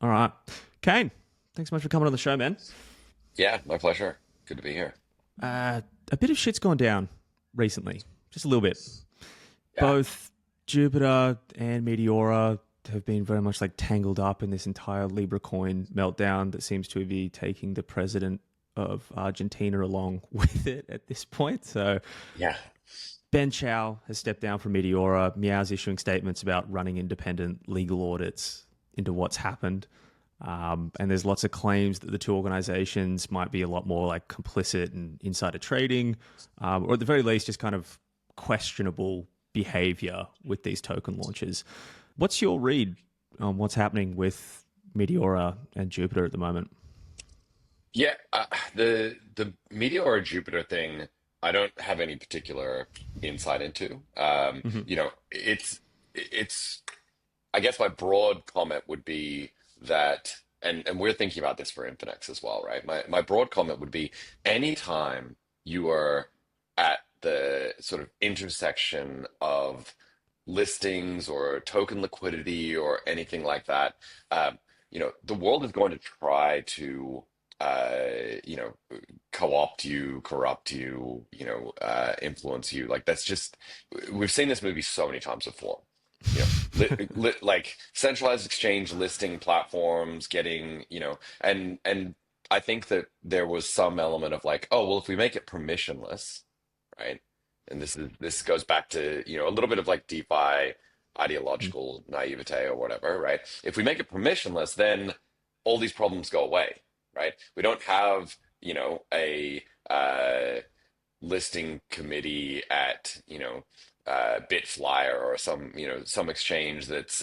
All right. Kane, thanks so much for coming on the show, man. Yeah, my pleasure. Good to be here. A bit of shit's gone down recently, just a little bit. Yeah, Both Jupiter and Meteora have been very much like tangled up in this entire Libra coin meltdown that seems to be taking the president of Argentina along with it at this point. So yeah, Ben Chow has stepped down from Meteora. Meow's issuing statements about running independent legal audits into what's happened. And there's lots of claims that the two organizations might be a lot more like complicit in insider trading, or at the very least, just kind of questionable behavior with these token launches. What's your read on what's happening with Meteora and Jupiter at the moment? yeah. The Meteor Jupiter thing, I don't have any particular insight into. Hmm. It's. I guess my broad comment would be that, and we're thinking about this for Infinex as well, right? My broad comment would be anytime you are at the sort of intersection of listings or token liquidity or anything like that, the world is going to try to, you know, co-opt you, corrupt you, influence you. Like that's just, we've seen this movie so many times before. Like centralized exchange listing platforms getting, and I think that there was some element of like, oh, well, if we make it permissionless, right? And this goes back to, a little bit of like DeFi ideological naivete or whatever, right? If we make it permissionless, then all these problems go away, right? We don't have, a listing committee at, Bitflyer or some exchange that's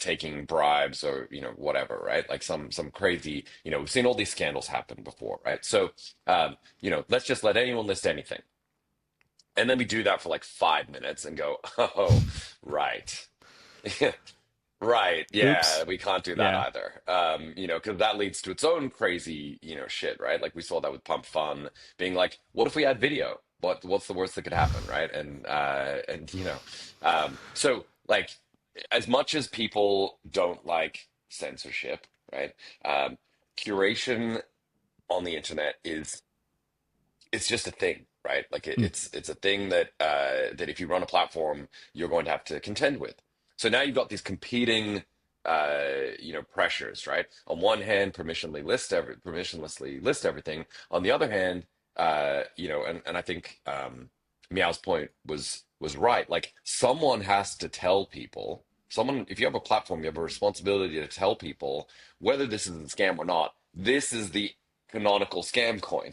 taking bribes or whatever, right? Like some crazy, we've seen all these scandals happen before, right? So let's just let anyone list anything, and then we do that for like 5 minutes and go, oh, right. Right. Oops. Yeah, we can't do that Yeah. either. Because that leads to its own crazy, shit, right? Like we saw that with Pump Fun being like, what if we add video? What's the worst that could happen, right? So like as much as people don't like censorship, right? Um, Curation on the internet is it's just a thing, right? Like Mm. it's a thing that if you run a platform, you're going to have to contend with. So now you've got these competing, pressures, right? On one hand, permissionlessly list everything. On the other hand, and I think Meow's point was right. Like someone has to tell people. Someone, if you have a platform, you have a responsibility to tell people whether this is a scam or not. This is the canonical scam coin,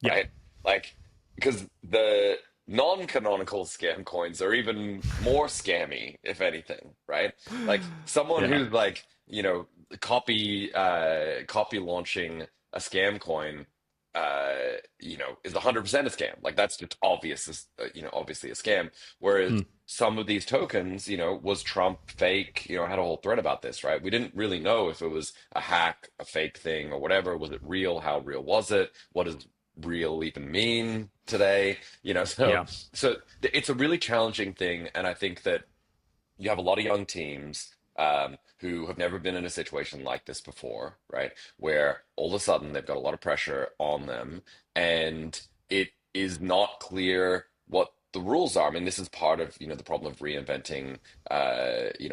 Yeah. right? Like, because the non-canonical scam coins are even more scammy, if anything, right? Like someone Yeah. who's like, copy launching a scam coin, is 100% a scam. Like that's just obvious, obviously a scam. Whereas Mm. some of these tokens, was Trump fake? Had a whole thread about this, right? We didn't really know if it was a hack, a fake thing, or whatever. Was it real? How real was it? What does real even mean today? So Yeah. it's a really challenging thing, and I think that you have a lot of young teams who have never been in a situation like this before, right? Where all of a sudden they've got a lot of pressure on them, and it is not clear what the rules are. I mean, this is part of the problem of reinventing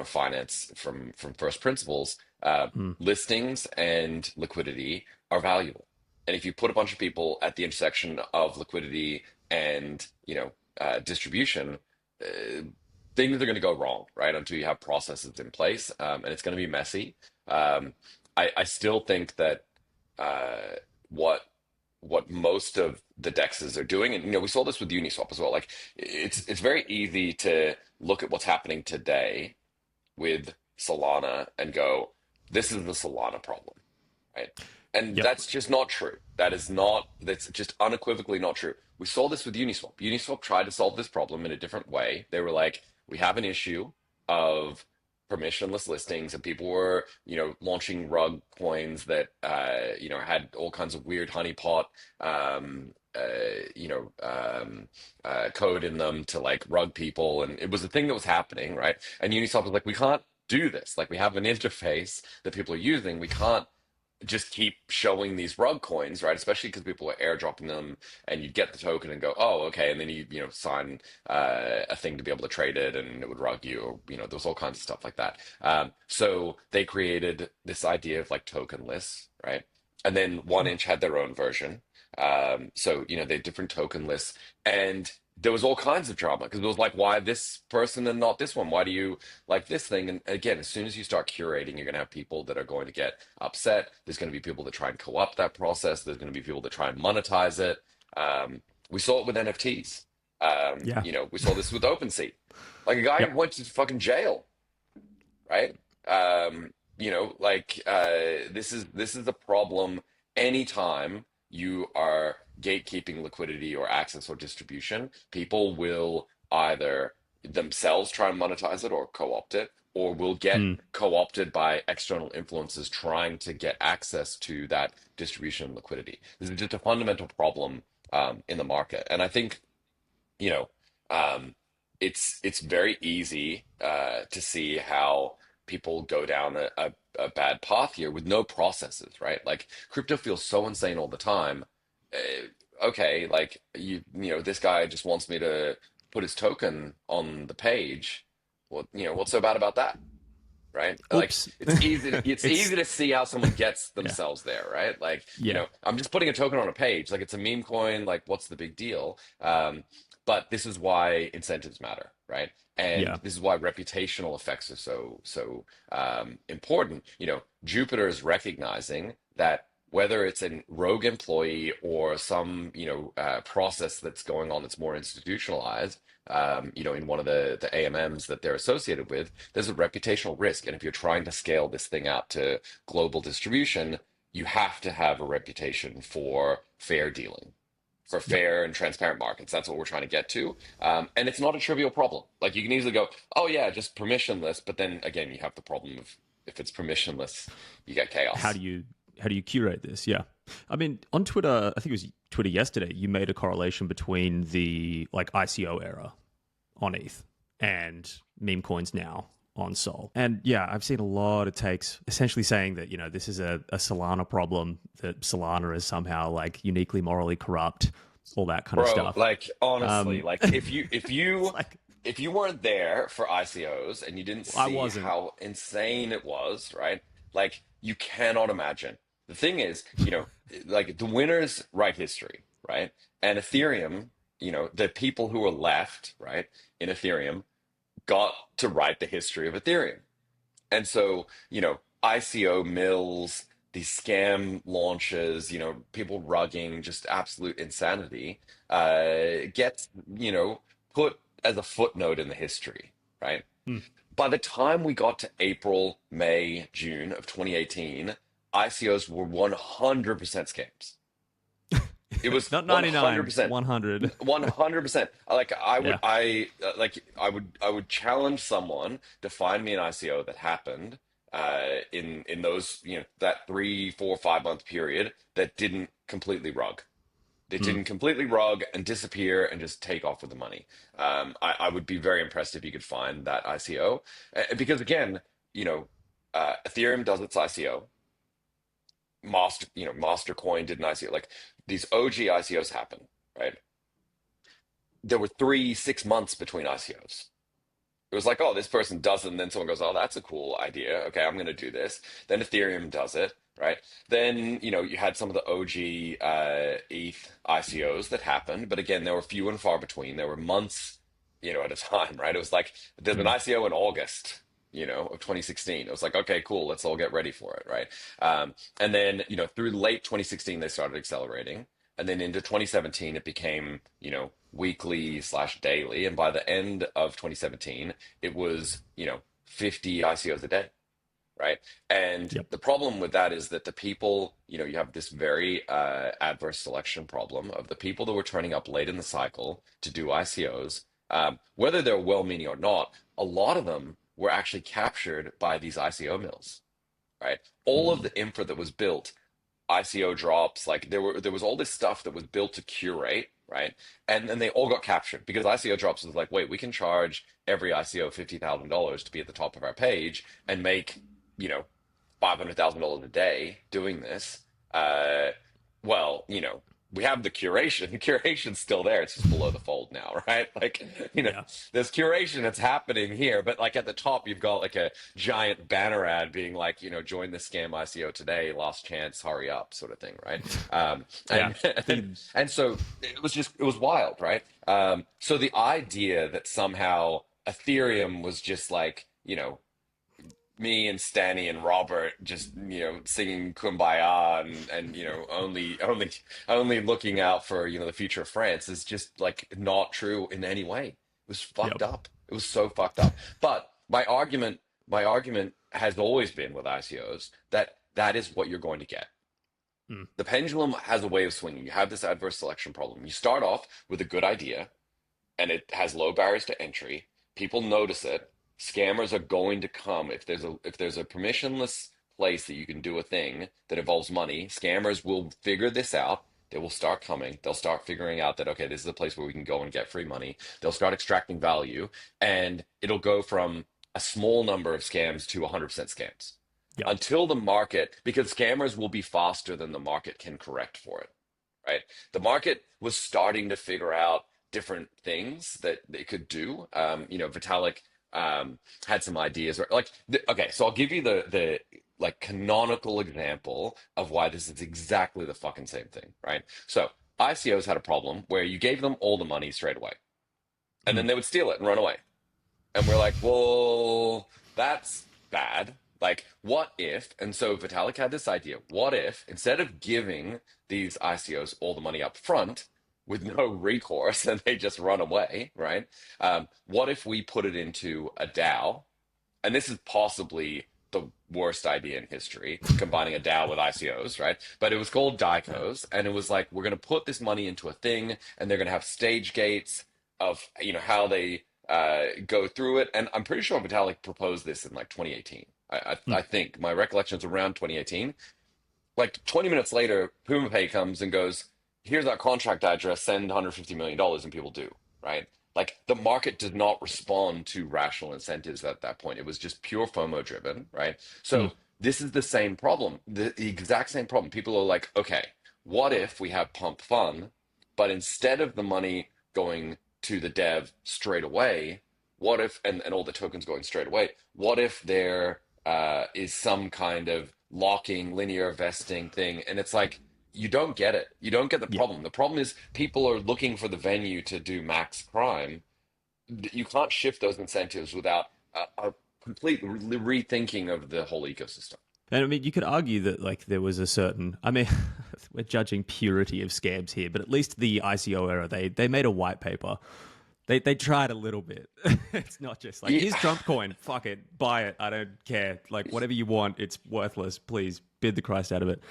finance from first principles. Mm. Listings and liquidity are valuable, and if you put a bunch of people at the intersection of liquidity and distribution, uh, things are going to go wrong, right? Until you have processes in place, and it's going to be messy. I still think that uh, what what most of the dexes are doing, and we saw this with Uniswap as well. Like it's very easy to look at what's happening today with Solana and go, this is the Solana problem, right? And Yep. that's just not true. That's just unequivocally not true. We saw this with Uniswap. Uniswap tried to solve this problem in a different way. They were like, we have an issue of permissionless listings, and people were, launching rug coins that, had all kinds of weird honeypot, code in them to like rug people. And it was a thing that was happening, right? And Uniswap was like, we can't do this. Like we have an interface that people are using. We can't just keep showing these rug coins, right? Especially because people are airdropping them, and you get the token and go, oh, okay, and then you know sign a thing to be able to trade it, and it would rug you, or you know, there was all kinds of stuff like that. So they created this idea of like tokenless, right? And then 1inch had their own version. So you know, they had different token lists, and there was all kinds of drama because it was like, why this person and not this one? Why do you like this thing? And again, as soon as you start curating, you're going to have people that are going to get upset. There's going to be people that try and co-opt that process. There's going to be people that try and monetize it. We saw it with NFTs. Yeah. You know, we saw this with OpenSea. Like a guy Yep. went to fucking jail, right? You know, like this is a problem anytime you are gatekeeping liquidity or access or distribution. People will either themselves try and monetize it or co-opt it, or will get Mm. co-opted by external influences trying to get access to that distribution and liquidity. This is just a fundamental problem in the market, and I think you know, um, it's very easy to see how people go down a bad path here with no processes, right? Like crypto feels so insane all the time. Okay, like you know, this guy just wants me to put his token on the page. Well, you know, what's so bad about that? Right? Like Oops. it's It's easy to see how someone gets yeah. themselves there, right? Like, you Yeah. know, I'm just putting a token on a page, like it's a meme coin, like what's the big deal? But this is why incentives matter, right? And Yeah. this is why reputational effects are important. You know, Jupiter is recognizing that whether it's a rogue employee or some, you know, process that's going on that's more institutionalized, you know, in one of the AMMs that they're associated with, there's a reputational risk. And if you're trying to scale this thing out to global distribution, you have to have a reputation for fair dealing, for Yep. fair and transparent markets. That's what we're trying to get to. And it's not a trivial problem. Like you can easily go, oh yeah, just permissionless. But then again, you have the problem of if it's permissionless, you get How chaos. do you curate this? Yeah. I mean, on Twitter, I think it was Twitter yesterday, you made a correlation between the like ICO era on ETH and meme coins now on Sol. And yeah, I've seen a lot of takes essentially saying that, you know, this is a Solana problem, that Solana is somehow like uniquely morally corrupt, all that kind of Bro, stuff. like honestly, Um, like it's like, if you weren't there for ICOs and you didn't I see wasn't. how insane it was, right? Like you cannot imagine. The thing is, you know, like the winners write history, right? And Ethereum, you know, the people who were left, right, in Ethereum got to write the history of Ethereum. And so, you know, ICO mills, these scam launches, you know, people rugging, just absolute insanity, gets, you know, put as a footnote in the history, right? Hmm. By the time we got to April, May, June of 2018, ICOs were 100% scams. It was Not 99, 100%. 100. 100%. Like Yeah. I would challenge someone to find me an ICO that happened in those, you know, that 3, 4, 5 month period that didn't completely rug. They Hmm. didn't completely rug and disappear and just take off with the money. I would be very impressed if you could find that ICO. Because again, you know, Ethereum does its ICO. Mastercoin did an ICO. Like these OG ICOs happen, right? There were 3, 6 months between ICOs. It was like, oh, this person does it, and then someone goes, oh, that's a cool idea. Okay, I'm going to do this. Then Ethereum does it, right? Then, you know, you had some of the OG ETH ICOs that happened, but again, there were few and far between. There were months, you know, at a time, right? It was like there's an Hmm. ICO in August, you know, of 2016. It was like, okay, cool, let's all get ready for it, right? And then, you know, through late 2016, they started accelerating. And then into 2017, it became, you know, weekly slash daily. And by the end of 2017, it was, you know, 50 ICOs a day, right? And Yep. the problem with that is that the people, you know, you have this very adverse selection problem of the people that were turning up late in the cycle to do ICOs, whether they're well-meaning or not, a lot of them were actually captured by these ICO mills, right? All of Hmm. the infra that was built, ICO drops, like there was all this stuff that was built to curate. right? And then they all got captured because ICO drops was like, wait, we can charge every ICO $50,000 to be at the top of our page and make, you know, $500,000 a day doing this. Uh, well, you know, we have the curation. The curation's still there. It's just below the fold now, right? Like, you know, Yeah. there's curation that's happening here, but like at the top, you've got like a giant banner ad being like, you know, join the scam ICO today, last chance, hurry up, sort of thing, right? Um, Yeah. and and so it was wild, right? So the idea that somehow Ethereum was just like, you know, me and Stanny and Robert just, you know, singing Kumbaya and you know, only looking out for, you know, the future of France is just like not true in any way. It was fucked Yep. up. It was so fucked up. But my argument has always been with ICOs that that is what you're going to get. Mm. The pendulum has a way of swinging. You have this adverse selection problem. You start off with a good idea and it has low barriers to entry. People notice it. Scammers are going to come if there's a permissionless place that you can do a thing that involves money. Scammers will figure this out. They will start coming. They'll start figuring out that okay, this is a place where we can go and get free money. They'll start extracting value, and it'll go from a small number of scams to 100% scams Yep. until the market, because scammers will be faster than the market can correct for it, right? The market was starting to figure out different things that they could do. You know, Vitalik had some ideas. Like, okay, so I'll give you the like canonical example of why this is exactly the fucking same thing, right? So ICOs had a problem where you gave them all the money straight away, and then Mm. they would steal it and run away. And we're like, well, that's bad. Like, what if? And so Vitalik had this idea. What if instead of giving these ICOs all the money up front with no recourse and they just run away, right? What if we put it into a DAO? And this is possibly the worst idea in history, combining a DAO with ICOs, right? But it was called Yeah. DICOs, and it was like we're going to put this money into a thing, and they're going to have stage gates of you know how they go through it. And I'm pretty sure Vitalik proposed this in like 2018. I Mm. think my recollection is around 2018. Like 20 minutes later, PumaPay comes and goes, "Here's our contract address. Send $150 million," and people do, right? Like the market did not respond to rational incentives at that point. It was just pure FOMO driven, right? Mm. So this is the same problem, the exact same problem. People are like, okay, what if we have pump fun, but instead of the money going to the dev straight away, what if, and all the tokens going straight away, what if there is some kind of locking linear vesting thing? And it's like, you don't get it. You don't get the Yeah. problem. The problem is people are looking for the venue to do max crime. You can't shift those incentives without a complete rethinking of the whole ecosystem. And I mean, you could argue that like there was a certain. I mean, we're judging purity of scams here, but at least the ICO era, they made a white paper. They tried a little bit. It's not just like Yeah, here's Trump coin, fuck it, buy it. I don't care. Like whatever you want, it's worthless. Please bid the Christ out of it.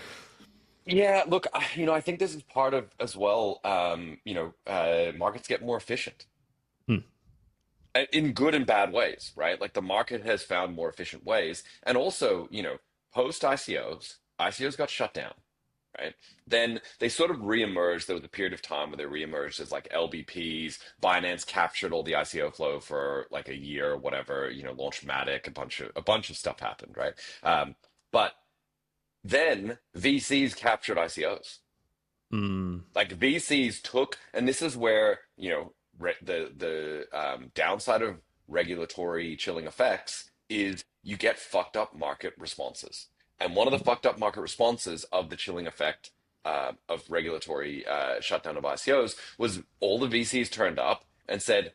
yeah. Look, you know, I think this is part of as well. You know, markets get more efficient Hmm. in good and bad ways, right? Like the market has found more efficient ways, and also, you know, post ICOs got shut down, right? Then they sort of reemerged. There was a period of time where they reemerged as like LBPs. Binance captured all the ICO flow for like a year or whatever. You know, launched Matic. A bunch of stuff happened, right? But then VCs captured ICOs. Mm. Like VCs took, and this is where you know the downside of regulatory chilling effects is you get fucked up market responses. And one of the fucked up market responses of the chilling effect of regulatory shutdown of ICOs was all the VCs turned up and said,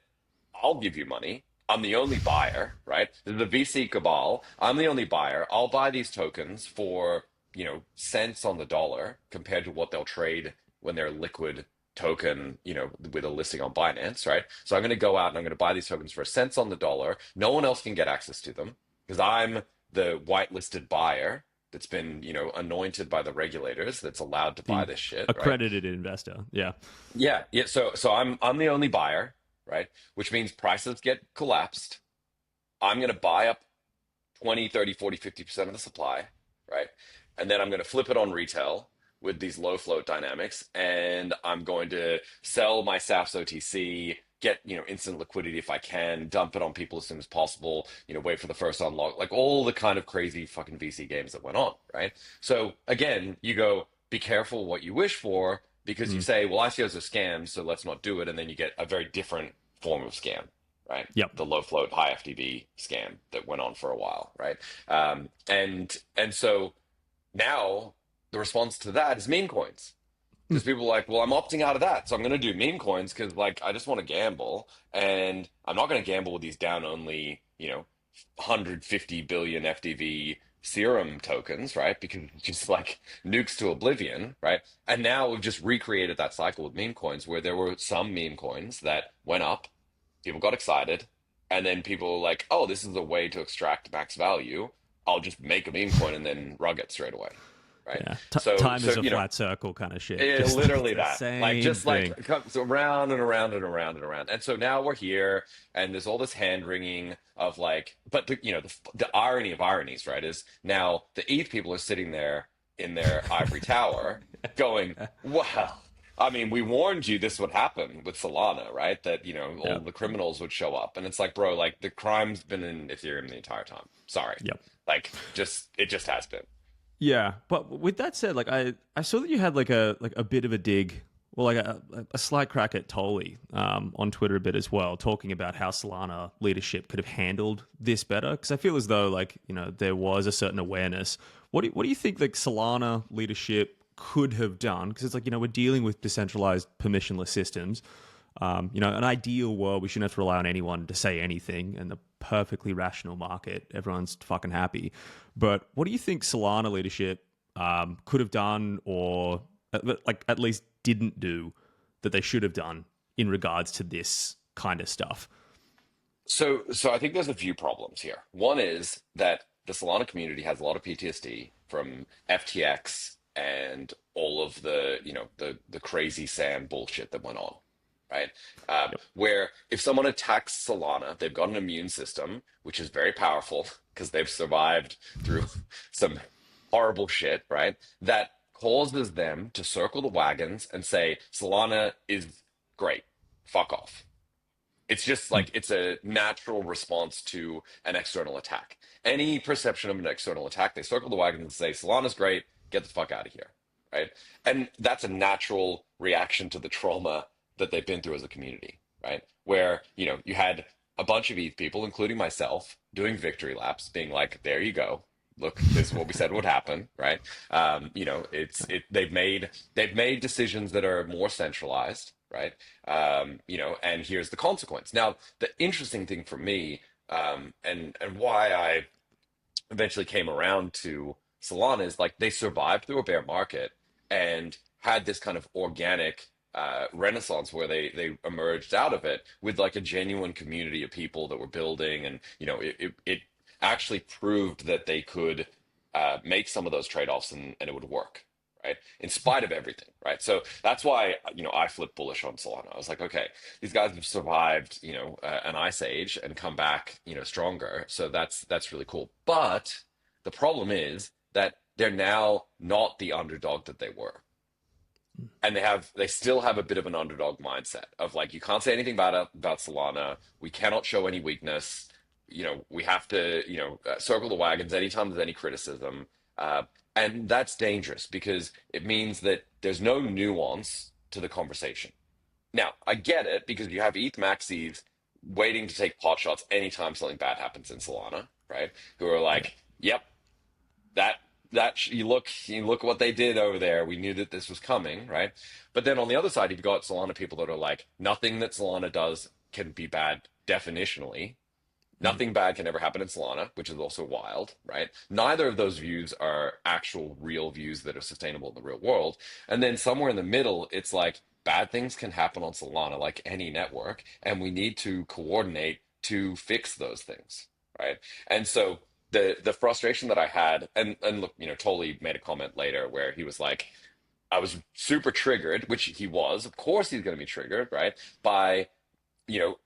"I'll give you money. I'm the only buyer, right? The VC cabal. I'm the only buyer. I'll buy these tokens for, you know, cents on the dollar compared to what they'll trade when they're liquid token, you know, with a listing on Binance, right? So I'm going to go out and I'm going to buy these tokens for cents on the dollar. No one else can get access to them because I'm the whitelisted buyer that's been, you know, anointed by the regulators that's allowed to buy The this shit, right? accredited investor. Yeah. Yeah, yeah. So I'm the only buyer, right? Which means prices get collapsed. I'm going to buy up 20, 30, 40, 50% of the supply, right? And then I'm going to flip it on retail. with these low float dynamics, and I'm going to sell my SAFs OTC, get, instant liquidity if I can, dump it on people as soon as possible, wait for the first unlock, like all the kind of crazy fucking VC games that went on, right? So again, you go, be careful what you wish for, because you Mm. say, well, ICOs are scams, so let's not do it, and then you get a very different form of scam, right? Yep. The low float, high FTV scam that went on for a while, right? And so now the response to that is meme coins. Because people are like, well, I'm opting out of that, so I'm going to do meme coins because, like, I just want to gamble, and I'm not going to gamble with these down only, 150 billion FDV serum tokens, right? Because it's just like nukes to oblivion, right? And now we've just recreated that cycle with meme coins, where there were some meme coins that went up, people got excited, and then people were like, oh, this is a way to extract max value. I'll just make a meme coin and then rug it straight away, right? Yeah. So, Time is a flat circle kind of shit. yeah, Just literally the that. Like, same just thing. like it comes around and around and around and around. And so now we're here, and there's all this hand wringing of like, but the irony of ironies, right, is now the ETH people are sitting there in their ivory tower going, well, I mean, we warned you this would happen with Solana, right? That, all Yep. the criminals would show up. And it's like, bro, like the crime's been in Ethereum the entire time. Sorry. Yep. Like, it just has been. Yeah, but with that said, like I saw that you had like a bit of a dig, well, like a slight crack at Tolly on Twitter a bit as well, talking about how Solana leadership could have handled this better. Because I feel as though there was a certain awareness. What do you think like Solana leadership could have done? Because it's like we're dealing with decentralized permissionless systems. An ideal world, we shouldn't have to rely on anyone to say anything, and the perfectly rational market, everyone's fucking happy. But what do you think Solana leadership could have done, or at least didn't do, that they should have done in regards to this kind of stuff? So I think there's a few problems here. One is that the Solana community has a lot of PTSD from FTX and all of the crazy Sam bullshit that went on, right? Where if someone attacks Solana, they've got an immune system, which is very powerful because they've survived through some horrible shit, right? That causes them to circle the wagons and say, Solana is great, fuck off. It's just like it's a natural response to an external attack. Any perception of an external attack, they circle the wagons and say, Solana's great, get the fuck out of here, right? And that's a natural reaction to the trauma that they've been through as a community, right? Where, you had a bunch of ETH people, including myself, doing victory laps, being like, there you go. Look, this is what we said would happen, right? They've made decisions that are more centralized, right? And here's the consequence. Now, the interesting thing for me, and why I eventually came around to Solana is like they survived through a bear market and had this kind of organic renaissance where they emerged out of it with like a genuine community of people that were building, and it actually proved that they could make some of those trade-offs, and it would work, right? In spite of everything, right? So that's why, I flipped bullish on Solana. I was like, okay, these guys have survived, an ice age and come back, stronger. So that's really cool. But the problem is that they're now not the underdog that they were. And they still have a bit of an underdog mindset of like, you can't say anything about Solana. We cannot show any weakness. We have to, circle the wagons anytime there's any criticism. And that's dangerous because it means that there's no nuance to the conversation. Now, I get it because you have ETH maxis waiting to take pot shots anytime something bad happens in Solana, right? Who are like, yep, you look at what they did over there. We knew that this was coming, right? But then on the other side, you've got Solana people that are like, nothing that Solana does can be bad definitionally. Nothing bad can ever happen in Solana, which is also wild, right? Neither of those views are actual real views that are sustainable in the real world. And then somewhere in the middle, it's like bad things can happen on Solana like any network, and we need to coordinate to fix those things, right? And so the frustration that I had, and look, Tolly made a comment later where he was like, I was super triggered, which he was. Of course he's going to be triggered, right? By,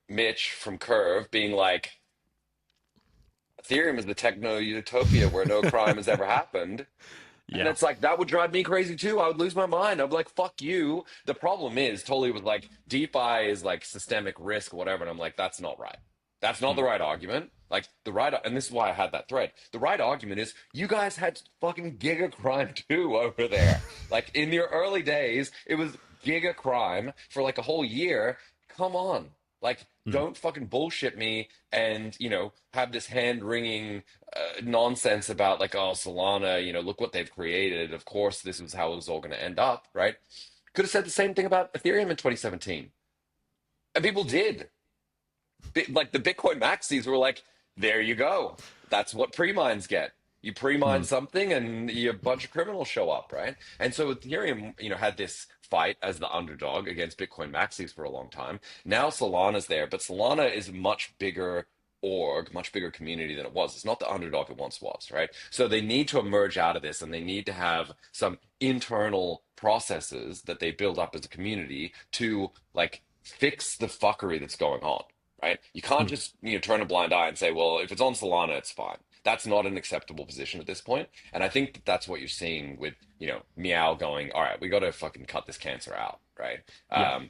Mitch from Curve being like, Ethereum is the techno utopia where no crime has ever happened. And Yeah. it's like, that would drive me crazy too. I would lose my mind. I'm like, fuck you. The problem is totally with like DeFi is like systemic risk, whatever. And I'm like, that's not right. That's not the Mm, right argument. Like the right, and this is why I had that thread. The right argument is you guys had fucking giga crime too over there. Like in your early days, it was giga crime for like a whole year. Come on. Like, mm, don't fucking bullshit me and, have this hand wringing nonsense about like, oh, Solana, look what they've created. Of course, this is how it was all going to end up, right? Could have said the same thing about Ethereum in 2017. And people did. Like the Bitcoin maxis were like, there you go. That's what pre-mines get. You pre-mine mm. something and a bunch of criminals show up, right? And so Ethereum, had this fight as the underdog against Bitcoin maxis for a long time. Now Solana's there, but Solana is a much bigger much bigger community than it was. It's not the underdog it once was, right? So they need to emerge out of this and they need to have some internal processes that they build up as a community to like fix the fuckery that's going on, right? You can't Mm. just turn a blind eye and say, well, if it's on Solana, it's fine. That's not an acceptable position at this point. And I think that that's what you're seeing with Meow going, all right, we got to fucking cut this cancer out, right? Yeah.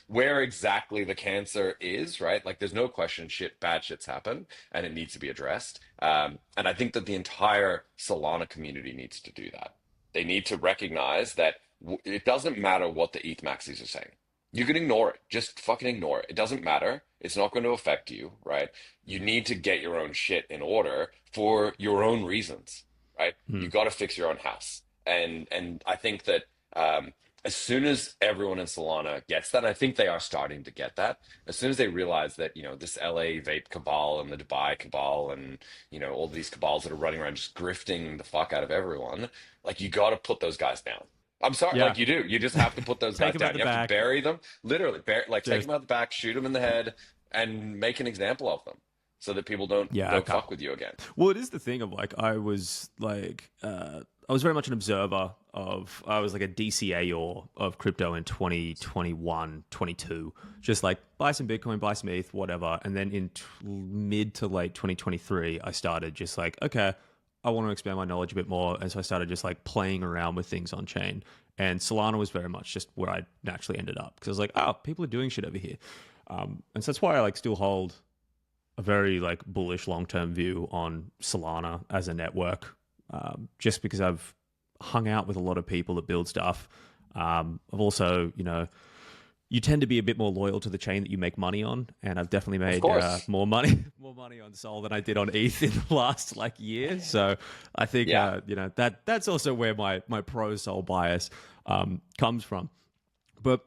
Where exactly the cancer is, right? Like, there's no question, bad shits happen, and it needs to be addressed. And I think that the entire Solana community needs to do that. They need to recognize that it doesn't matter what the ETH maxis are saying. You can ignore it. Just fucking ignore it. It doesn't matter. It's not going to affect you, right? You need to get your own shit in order for your own reasons, right? You Mm. got to fix your own house. And I think that as soon as everyone in Solana gets that, and I think they are starting to get that, as soon as they realize that, this LA vape cabal and the Dubai cabal and, all these cabals that are running around just grifting the fuck out of everyone, like, you got to put those guys down. I'm sorry, Yeah. like you do. You just have to put those Take guys him out down. the You have to back. bury them, literally, take Just them out the back, shoot them in the head, and make an example of them so that people don't yeah. don't Okay. fuck with you again. Well, it is the thing of like I was very much an observer of I was like a DCA or of crypto in 2021, 22. Just like buy some Bitcoin, buy some ETH, whatever. And then in mid to late 2023, I started just like, okay, I want to expand my knowledge a bit more. And so I started just like playing around with things on chain. And Solana was very much just where I naturally ended up because I was like, oh, people are doing shit over here. And so that's why I like still hold a very like bullish long-term view on Solana as a network, just because I've hung out with a lot of people that build stuff. I've also, you tend to be a bit more loyal to the chain that you make money on, and I've definitely Of made course. more money on Sol than I did on ETH in the last like year. So I think Yeah. that's also where my pro Sol bias comes from. But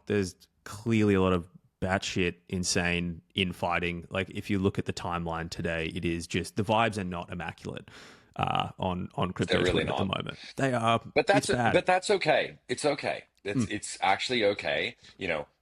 there's clearly a lot of batshit insane infighting. Like if you look at the timeline today, it is just the vibes are not immaculate on crypto They're really Twitter at the not. moment. They are. But It's bad. that's okay. It's okay. Mm, It's actually okay.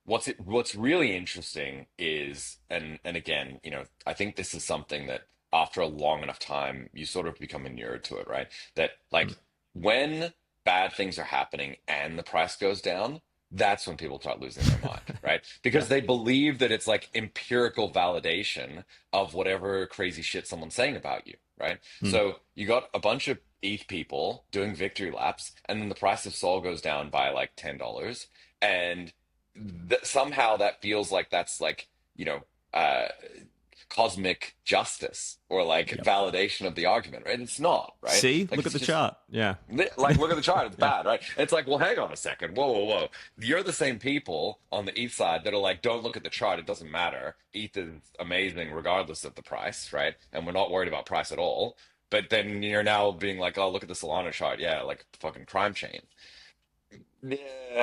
What's really interesting is, and again, I think this is something that after a long enough time you sort of become inured to it, right? That mm, like when bad things are happening and the price goes down, that's when people start losing their mind, right? yeah. Because they believe that it's like empirical validation of whatever crazy shit someone's saying about you, right? Mm, So you got a bunch of ETH people doing victory laps, and then the price of Sol goes down by like $10, and somehow that feels like that's like cosmic justice or like yep. validation of the argument, right? It's not, right? See, Like look at it's the just chart. Yeah. like, look at the chart. It's Yeah. bad, right? It's like, well, hang on a second. Whoa, whoa, whoa. You're the same people on the ETH side that are like, don't look at the chart. It doesn't matter. ETH is amazing regardless of the price, right? And we're not worried about price at all. But then you're now being like, oh, look at the Solana chart. Yeah, like fucking crime chain. Yeah,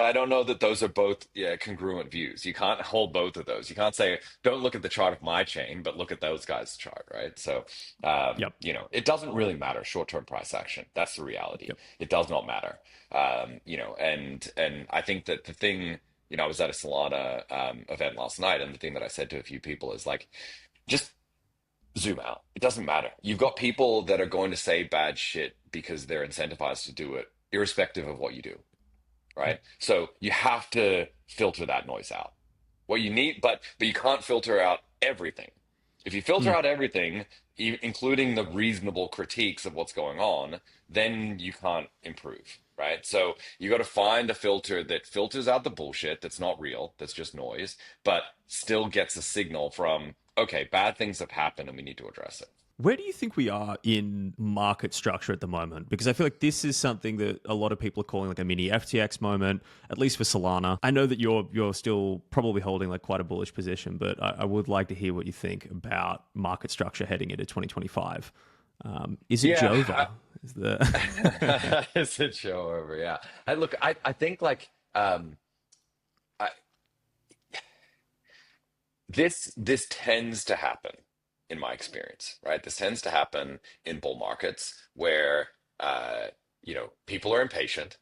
I don't know that those are both congruent views. You can't hold both of those. You can't say, don't look at the chart of my chain, but look at those guys' chart, right? So, Yep. it doesn't really matter short-term price action. That's the reality. Yep. It does not matter. And I think that the thing, I was at a Solana event last night, and the thing that I said to a few people is like, just zoom out. It doesn't matter. You've got people that are going to say bad shit because they're incentivized to do it, irrespective of what you do, right? So you have to filter that noise out. What you need, but you can't filter out everything. If you filter out everything, including the reasonable critiques of what's going on, then you can't improve, right? So you got to find a filter that filters out the bullshit that's not real, that's just noise, but still gets a signal from, okay, bad things have happened and we need to address it. Where do you think we are in market structure at the moment? Because I feel like this is something that a lot of people are calling like a mini FTX moment, at least for Solana. I know that you're still probably holding like quite a bullish position, but I would like to hear what you think about market structure heading into 2025. Is it Jova? Is the Is it show over? Yeah. I think like I, this tends to happen in my experience, right? This tends to happen in bull markets where people are impatient.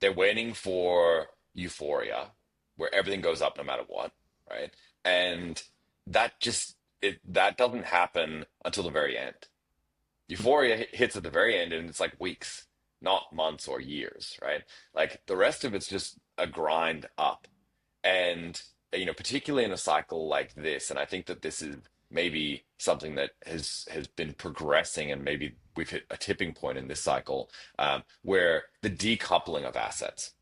They're waiting for euphoria, where everything goes up no matter what, right? And that doesn't happen until the very end. Euphoria hits at the very end, and it's like weeks, not months or years, right? Like the rest of it's just a grind up. And particularly in a cycle like this, and I think that this is maybe something that has been progressing, and maybe we've hit a tipping point in this cycle, where the decoupling of assets,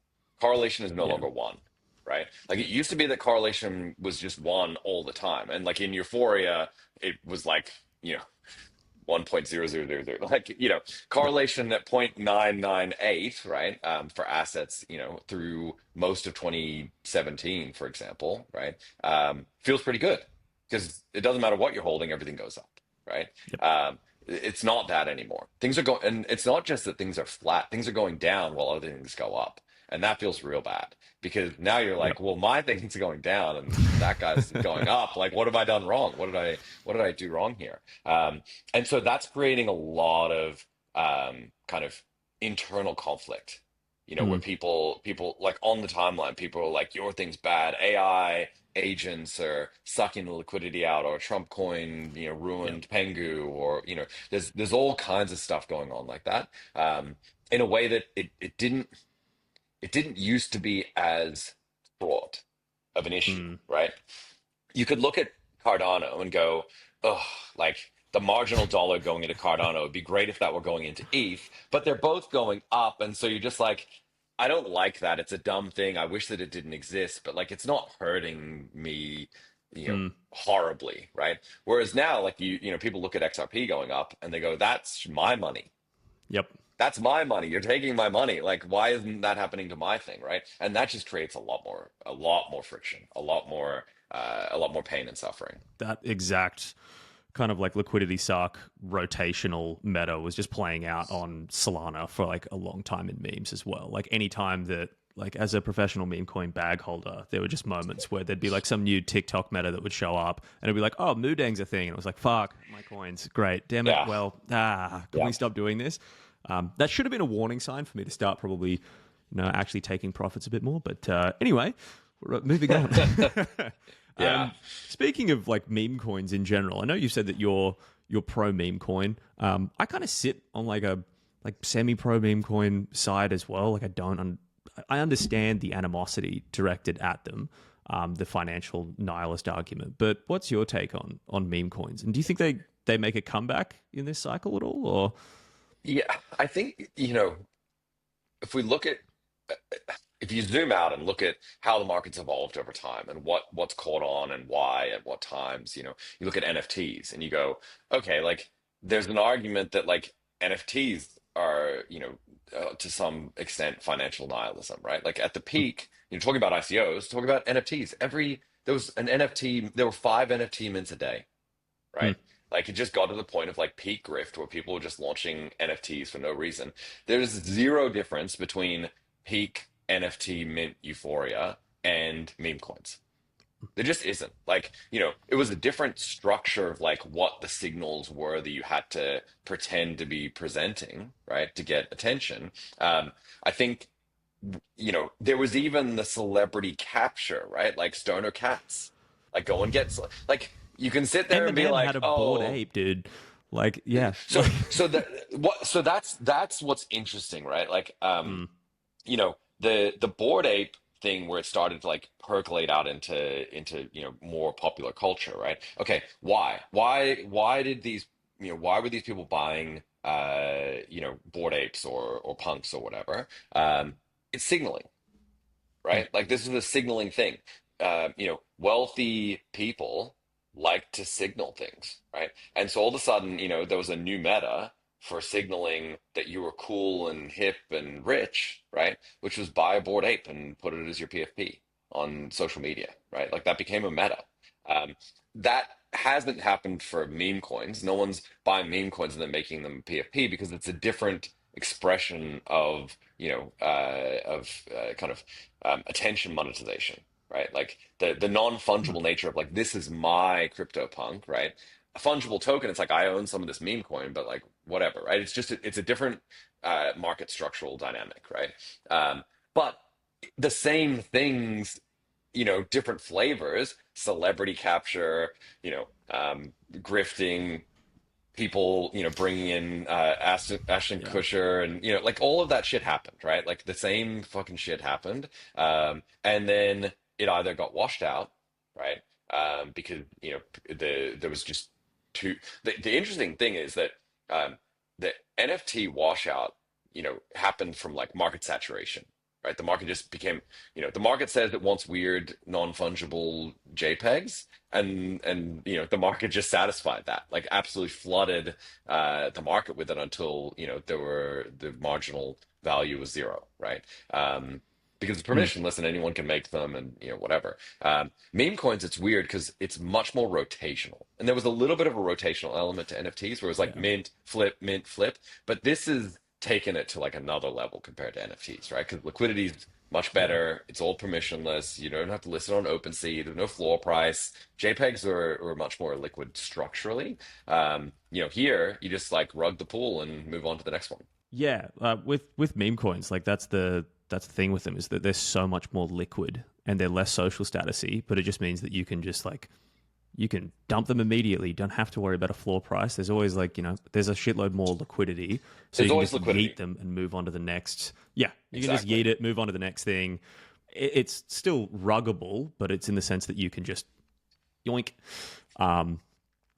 correlation is no yeah, longer one, right? Like it used to be that correlation was just one all the time, and like in euphoria, it was like 1.0000, like correlation at 0.998, right? For assets, through most of 2017, for example, right? Feels pretty good because it doesn't matter what you're holding, everything goes up, right? yep, It's not that anymore. Things are going, and it's not just that things are flat, things are going down while other things go up. And that feels real bad because now you're yep. like, well, my thing's going down and that guy's going up. Like, what have I done wrong? What did I do wrong here? And so that's creating a lot of kind of internal conflict, where Mm, people like on the timeline, people are like, your thing's bad. AI agents are sucking the liquidity out, or Trump coin, yep. ruined Pengu, or there's all kinds of stuff going on like that. In a way that it didn't used to be as fraught of an issue, Mm, right? You could look at Cardano and go, oh, like the marginal dollar going into Cardano would be great if that were going into ETH, but they're both going up. And so you're just like, I don't like that. It's a dumb thing. I wish that it didn't exist, but like it's not hurting me, mm, horribly, right? Whereas now, like people look at XRP going up and they go, that's my money. yep. That's my money. You're taking my money. Like, why isn't that happening to my thing, right? And that just creates a lot more friction, a lot more pain and suffering. That exact kind of like liquidity suck rotational meta was just playing out on Solana for like a long time in memes as well. Like anytime that like as a professional meme coin bag holder, there were just moments where there'd be like some new TikTok meta that would show up and it'd be like, oh, Moodang's a thing. And it was like, fuck, my coins. Great. Damn it. Yeah, Well, can yeah. we stop doing this? That should have been a warning sign for me to start probably, actually taking profits a bit more. But anyway, moving on. Yeah. Speaking of like meme coins in general, I know you said that you're pro meme coin. I kind of sit on like a semi pro meme coin side as well. Like I understand the animosity directed at them, the financial nihilist argument. But what's your take on meme coins? And do you think they make a comeback in this cycle at all? Or Yeah, I think, if we look at if you zoom out and look at how the market's evolved over time and what's caught on and why at what times, you look at NFTs and you go, okay, like there's an argument that like NFTs are, to some extent financial nihilism, right? Like at the peak, you're talking about ICOs, talking about NFTs. There was an NFT, there were 5 NFT mints a day, Hmm. right? Like it just got to the point of like peak grift where people were just launching NFTs for no reason. There's zero difference between peak NFT mint euphoria and meme coins. There just isn't. Like, it was a different structure of like what the signals were that you had to pretend to be presenting, right, to get attention. I think, there was even the celebrity capture, right? Like stoner cats. Like go and get like you can sit there and be Eminem had like, a bored oh, ape, dude. Like, yeah. so that's what's interesting, right? Like, Mm, the bored ape thing where it started to like percolate out into more popular culture, right? Okay, why did these why were these people buying Bored Apes or punks or whatever? It's signaling, Mm. right? Like this is a signaling thing. Wealthy people like to signal things, right? And so all of a sudden, there was a new meta for signaling that you were cool and hip and rich, right? Which was buy a Bored Ape and put it as your PFP on social media, right? Like that became a meta. Um, that hasn't happened for meme coins. No one's buying meme coins and then making them PFP because it's a different expression of kind of attention monetization, right? Like the non-fungible nature of like this is my crypto punk, right? A fungible token, it's like I own some of this meme coin, but like whatever, right? It's a different market structural dynamic, right? But the same things, different flavors, celebrity capture, grifting, people, bringing in Ashton Yeah. Kutcher, and like all of that shit happened, right? Like the same fucking shit happened, and then it either got washed out, right? Because there was just too. The interesting thing is that the NFT washout, happened from like market saturation. Right, the market just became, the market says it wants weird, non-fungible JPEGs, and the market just satisfied that, like absolutely flooded the market with it until the marginal value was zero, right? Because it's Mm. permissionless and anyone can make them, and whatever. Meme coins, it's weird because it's much more rotational, and there was a little bit of a rotational element to NFTs where it was like Yeah. mint flip, but this is taken it to like another level compared to NFTs, right? Because liquidity is much Yeah. better. It's all permissionless. You don't have to list it on OpenSea. There's no floor price. JPEGs are much more liquid structurally. Here you just like rug the pool and move on to the next one. Yeah, with meme coins, like that's the thing with them is that they're so much more liquid and they're less social statusy, but it just means that you can just like you can dump them immediately. You don't have to worry about a floor price. There's always like there's a shitload more liquidity, so There's you can always just yeet liquidity. them and move on to the next. Yeah, you can just Exactly. yeet it, move on to the next thing. It's still ruggable, but it's in the sense that you can just yoink. Um,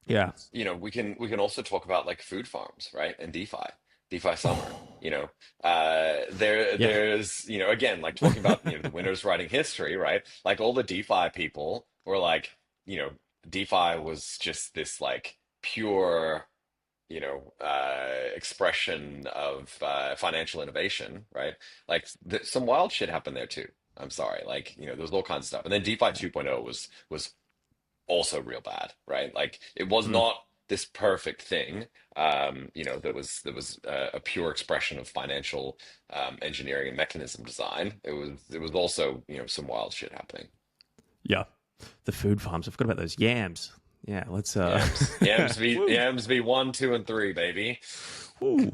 yeah, We can also talk about like food farms, right? And DeFi summer. yeah, There's again, like talking about the winners writing history, right? Like all the DeFi people were like, DeFi was just this like pure expression of financial innovation, right? Like some wild shit happened there too. I'm sorry, like there was all kinds of stuff, and then DeFi 2.0 was also real bad, right? Like it was mm, not this perfect thing, that was a pure expression of financial engineering and mechanism design. It was also some wild shit happening. yeah. The food farms. I forgot about those yams. Yeah, let's Yams, Yams v woo. Yams v 1, 2, and 3, baby. Woo.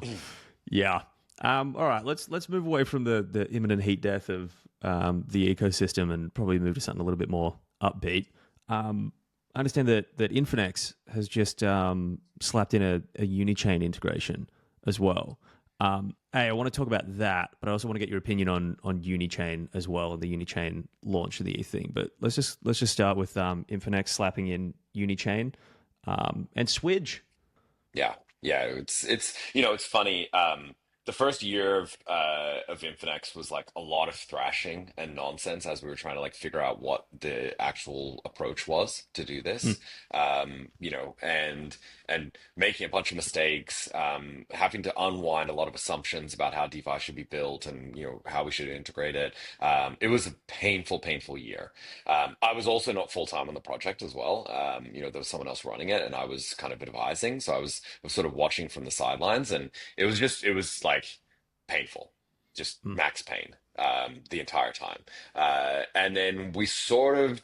Yeah. All right. Let's move away from the imminent heat death of the ecosystem and probably move to something a little bit more upbeat. I understand that Infinex has just slapped in a Unichain integration as well. Hey, I want to talk about that, but I also want to get your opinion on Unichain as well and the Unichain launch of the thing. But let's just start with Infinex slapping in Unichain and Swidge. Yeah, yeah. It's funny. The first year of Infinex was like a lot of thrashing and nonsense as we were trying to like figure out what the actual approach was to do Mm, this. And making a bunch of mistakes, having to unwind a lot of assumptions about how DeFi should be built and how we should integrate it. It was a painful, painful year. I was also not full time on the project as well. There was someone else running it, and I was kind of advising, so I was sort of watching from the sidelines, and it was like painful, just mm, max pain, the entire time. And then we sort of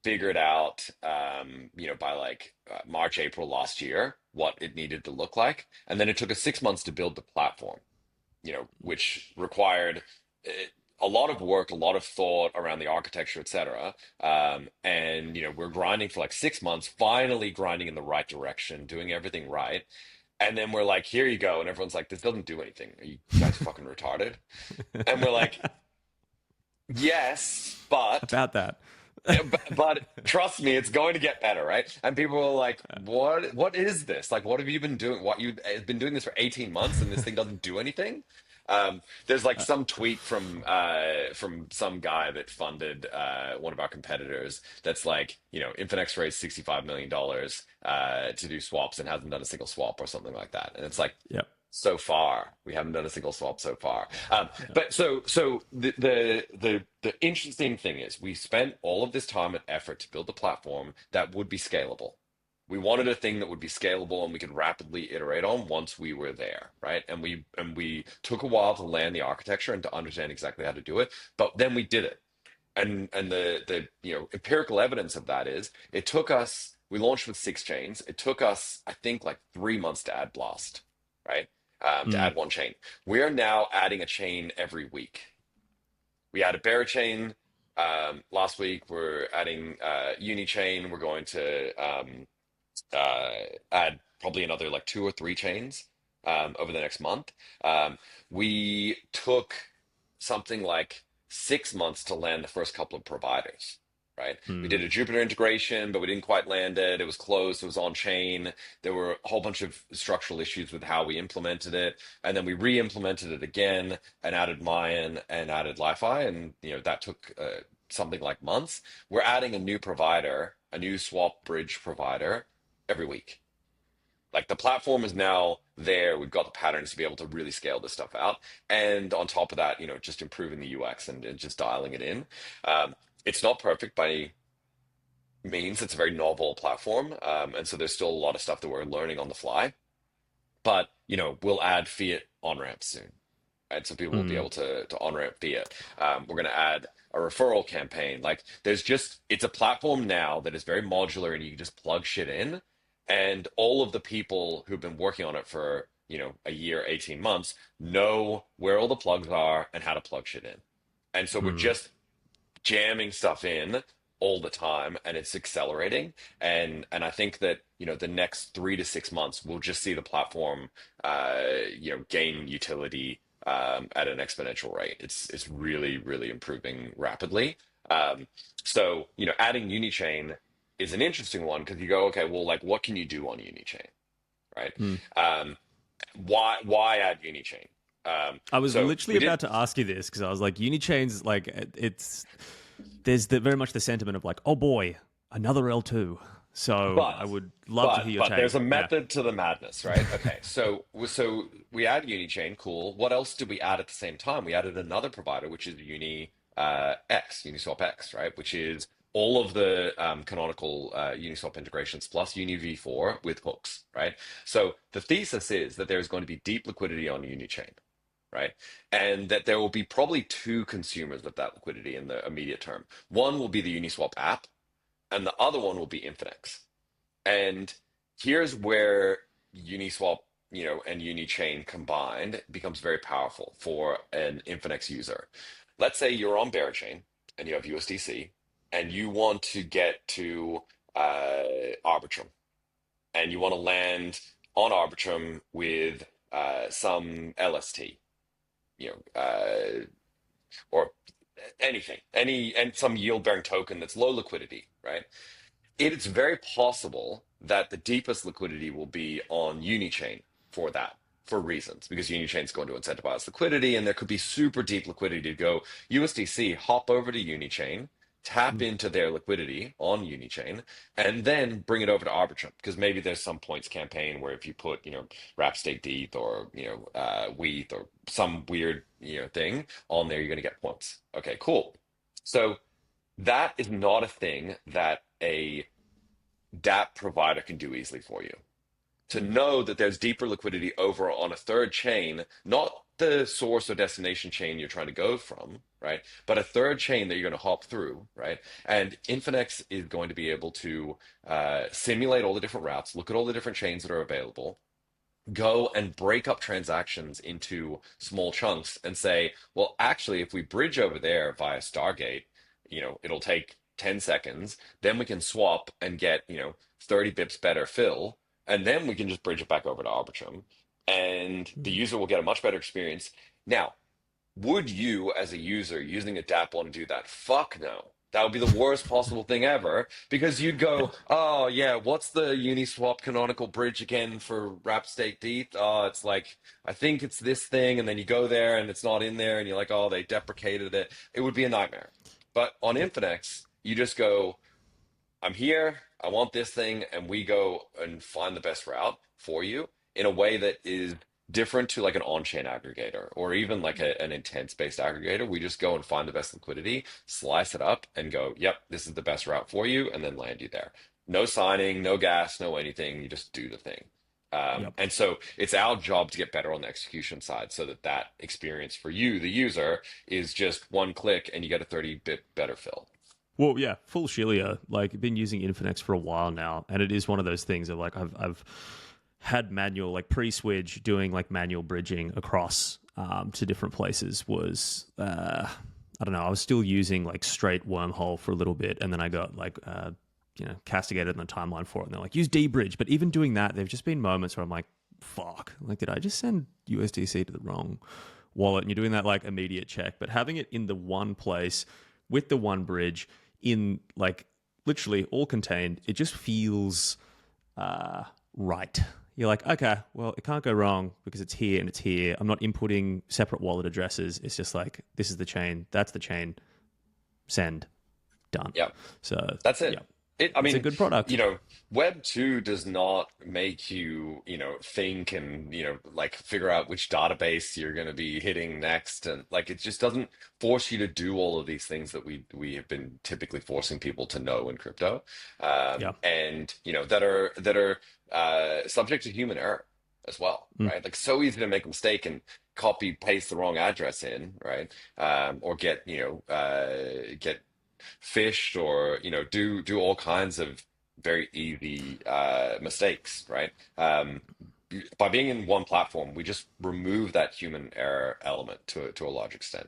figured out, by like March, April last year, what it needed to look like, and then it took us 6 months to build the platform, which required uh, a lot of work, a lot of thought around the architecture, etc. And we're grinding for like 6 months, finally grinding in the right direction, doing everything right. And then we're like, here you go. And everyone's like, this doesn't do anything. Are you guys fucking retarded? And we're like, yes, but about that. but trust me, it's going to get better, right? And people are like, what is this? Like, what have you been doing? What you've been doing this for 18 months and this thing doesn't do anything? There's like some tweet from some guy that funded one of our competitors that's like, Infinex raised $65 million to do swaps and hasn't done a single swap or something like that. And it's like, Yep. so far we haven't done a single swap so far. Yep. But so the interesting thing is we spent all of this time and effort to build a platform that would be scalable. We wanted a thing that would be scalable and we could rapidly iterate on once we were there, right? And we took a while to land the architecture and to understand exactly how to do it, but then we did it. And the empirical evidence of that is it took us, we launched with 6 chains. It took us, I think, like 3 months to add Blast, right? To Mm. add one chain. We are now adding a chain every week. We added Berachain last week. We're adding Unichain. We're going to uh, add probably another like 2 or 3 chains over the next month. We took something like 6 months to land the first couple of providers, right? We did Mm. a Jupyter integration, but we didn't quite land it. It was closed. It was on chain. There were a whole bunch of structural issues with how we implemented it. And then we re-implemented it again and added Mayan and added Li-Fi. And, that took something like months. We're adding a new provider, a new swap bridge provider every week. Like the platform is now there. We've got the patterns to be able to really scale this stuff out. And on top of that, just improving the UX and just dialing it in. It's not perfect by any means. It's a very novel platform. And so there's still a lot of stuff that we're learning on the fly. But, we'll add fiat on ramps soon. Right? So people will be Mm. able to on ramp fiat. We're going to add a referral campaign. Like it's a platform now that is very modular and you can just plug shit in. And all of the people who've been working on it for, a year, 18 months know where all the plugs are and how to plug shit in. And so we're Mm. just jamming stuff in all the time and it's accelerating. And I think that, the next 3 to 6 months, we'll just see the platform, gain utility at an exponential rate. It's really, really improving rapidly. Um, so, adding Unichain is an interesting one because you go, okay, well, like, what can you do on Unichain, right? Mm. Um, why add Unichain? I was So literally we did, about to ask you this because I was like, Unichain's like it's there's very much the sentiment of like, oh boy, another L2. So but I would love to hear your take. there's a Yeah. method to the madness, right? Okay, so we add Unichain, cool. What else did we add at the same time? We added another provider, which is Uniswap X, right? Which is all of the canonical Uniswap integrations plus UniV4 with hooks, right? So the thesis is that there's going to be deep liquidity on Unichain, right? And that there will be probably 2 consumers of that liquidity in the immediate term. One will be the Uniswap app, and the other one will be Infinex. And here's where Uniswap, and Unichain combined becomes very powerful for an Infinex user. Let's say you're on Berachain and you have USDC and you want to get to Arbitrum and you want to land on Arbitrum with some LST, or anything, and some yield bearing token that's low liquidity, right? It's very possible that the deepest liquidity will be on Unichain for that, for reasons, because Unichain is going to incentivize liquidity, and there could be super deep liquidity to go USDC, hop over to Unichain, tap Mm. into their liquidity on Unichain, and then bring it over to Arbitrum, because maybe there's some points campaign where if you put, wrap stake ETH or, WETH or some weird, thing on there, you're going to get points. Okay, cool. So that is not a thing that a DApp provider can do easily for you. To know that there's deeper liquidity over on a third chain, not the source or destination chain you're trying to go from, right? But a third chain that you're going to hop through, right? And Infinex is going to be able to simulate all the different routes, look at all the different chains that are available, go and break up transactions into small chunks and say, well, actually, if we bridge over there via Stargate, it'll take 10 seconds. Then we can swap and get, 30 bips better fill. And then we can just bridge it back over to Arbitrum. And the Mm. user will get a much better experience. Now, would you, as a user using a dApp, want to do that? Fuck no. That would be the worst possible thing ever because you'd go, oh yeah, what's the Uniswap canonical bridge again for wrap staked ETH? Oh, it's like I think it's this thing, and then you go there and it's not in there, and you're like, oh, they deprecated it. It would be a nightmare. But on Infinex, you just go, I'm here, I want this thing, and we go and find the best route for you in a way that is different to like an on-chain aggregator or even like an intense-based aggregator. We just go and find the best liquidity, slice it up, and go, yep, this is the best route for you, and then land you there. No signing, no gas, no anything. You just do the thing. Yep. And so it's our job to get better on the execution side so that that experience for you, the user, is just one click and you get a 30-bit better fill. Well, yeah, full Shilia. Like, I've been using Infinex for a while now, and it is one of those things of like I've had manual, like pre-switch, doing like manual bridging across to different places was I don't know. I was still using like straight wormhole for a little bit, and then I got like castigated in the timeline for it, and they're like, use dbridge. But even doing that, there've just been moments where I'm like, fuck, like did I just send USDC to the wrong wallet? And you're doing that like immediate check, but having it in the one place with the one bridge in like literally all contained, it just feels right. You're like, okay, well, it can't go wrong because it's here and it's here. I'm not inputting separate wallet addresses. It's just like, this is the chain, that's the chain, send, done. Yeah. So that's it. Yeah. I mean, it's a good product. Web 2 does not make you, think and, like figure out which database you're going to be hitting next. And like, it just doesn't force you to do all of these things that we have been typically forcing people to know in crypto. And, that are subject to human error as well, right? Like so easy to make a mistake and copy paste the wrong address in, right? Or get fished or do all kinds of very easy mistakes, right? By being in one platform, we just remove that human error element to a large extent.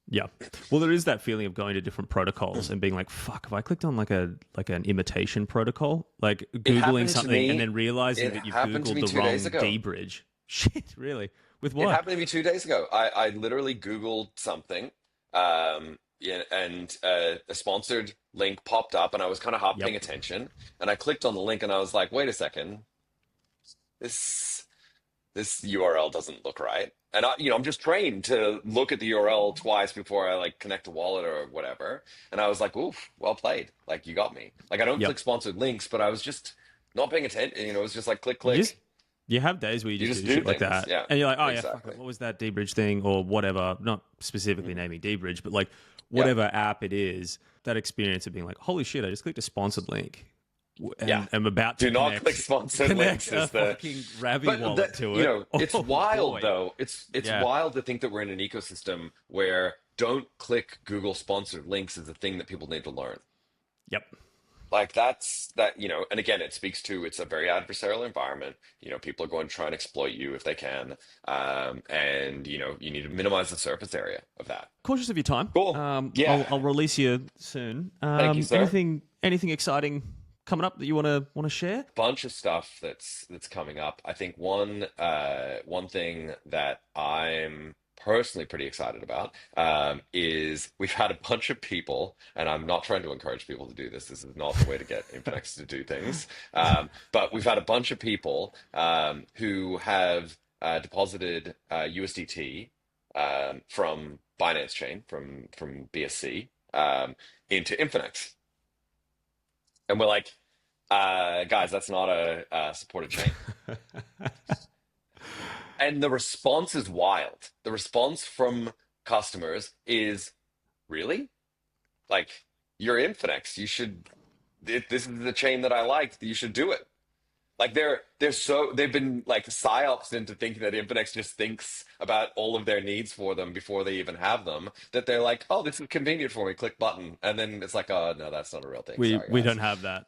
Yeah. Well, there is that feeling of going to different protocols and being like, fuck, if I clicked on like an imitation protocol, like Googling something and then realizing that you've Googled the wrong dbridge. Shit, really? With what? It happened to me 2 days ago. I literally Googled something, and a sponsored link popped up, and I was kind of half paying attention, and I clicked on the link, and I was like, wait a second, this URL doesn't look right. And I'm just trained to look at the URL twice before I like connect a wallet or whatever. And I was like, oof, well played. Like you got me. Like I don't click sponsored links, but I was just not paying attention. It was just like click. You have days where you just do shit like that. Yeah, and you're like, oh exactly. Yeah, fuck it. What was that dbridge thing or whatever? Not specifically naming dbridge, but like whatever app it is, that experience of being like, holy shit, I just clicked a sponsored link. And I'm about to not click sponsored links. A fucking Ravi wallet to it. It's wild though. It's wild to think that we're in an ecosystem where don't click Google sponsored links is the thing that people need to learn. Yep. Like and again, it speaks to it's a very adversarial environment. People are going to try and exploit you if they can, and you need to minimize the surface area of that. Cautious of your time. Cool. I'll release you soon. Thank you, sir. Anything exciting coming up that you want to share? Bunch of stuff that's coming up. I think one thing that I'm personally pretty excited about is we've had a bunch of people, and I'm not trying to encourage people to do this. This is not the way to get Infinex to do things. But we've had a bunch of people who have deposited USDT from Binance Chain, from BSC, into Infinex. And we're like, guys, that's not a supported chain. And the response is wild. The response from customers is, really? Like, you're Infinex. You should, this is the chain that I like. You should do it. Like they've been like psyops into thinking that Infinex just thinks about all of their needs for them before they even have them, that they're like, oh, this is convenient for me, click button. And then it's like, oh, no, that's not a real thing. We don't have that.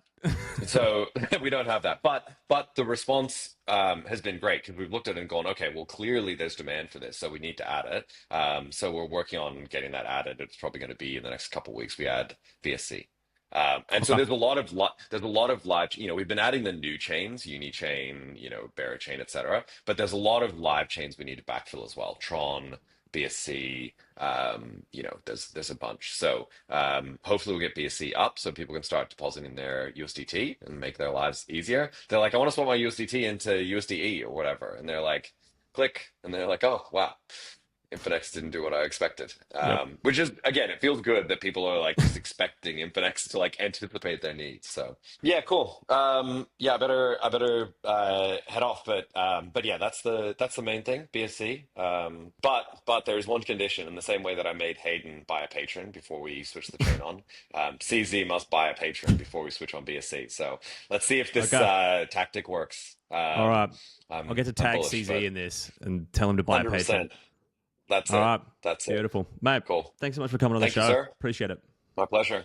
So we don't have that. But the response has been great because we've looked at it and gone, okay, well, clearly there's demand for this, so we need to add it. So we're working on getting that added. It's probably going to be in the next couple of weeks we add BSC. So there's a lot of live, we've been adding the new chains, Unichain, Berachain, etc. But there's a lot of live chains we need to backfill as well. Tron, BSC. There's a bunch. So hopefully we'll get BSC up so people can start depositing their USDT and make their lives easier. They're like, I want to swap my USDT into USDE or whatever, and they're like, click, and they're like, oh wow. Infinex didn't do what I expected, Yep. which is, again, it feels good that people are like just expecting Infinex to like anticipate their needs. So yeah, cool. Yeah, I better head off, but yeah, that's the main thing, BSC. But there's one condition. In the same way that I made Hayden buy a patron before we switch the chain on, CZ must buy a patron before we switch on BSC. So let's see if this tactic works. All right. I'm I'll get to I'm tag bullish, CZ in this and tell him to buy a patron. 100%. That's All it. right. That's it. Beautiful. Mate, Cool. thanks so much for coming on the Thank you, show. sir. Appreciate it. My pleasure.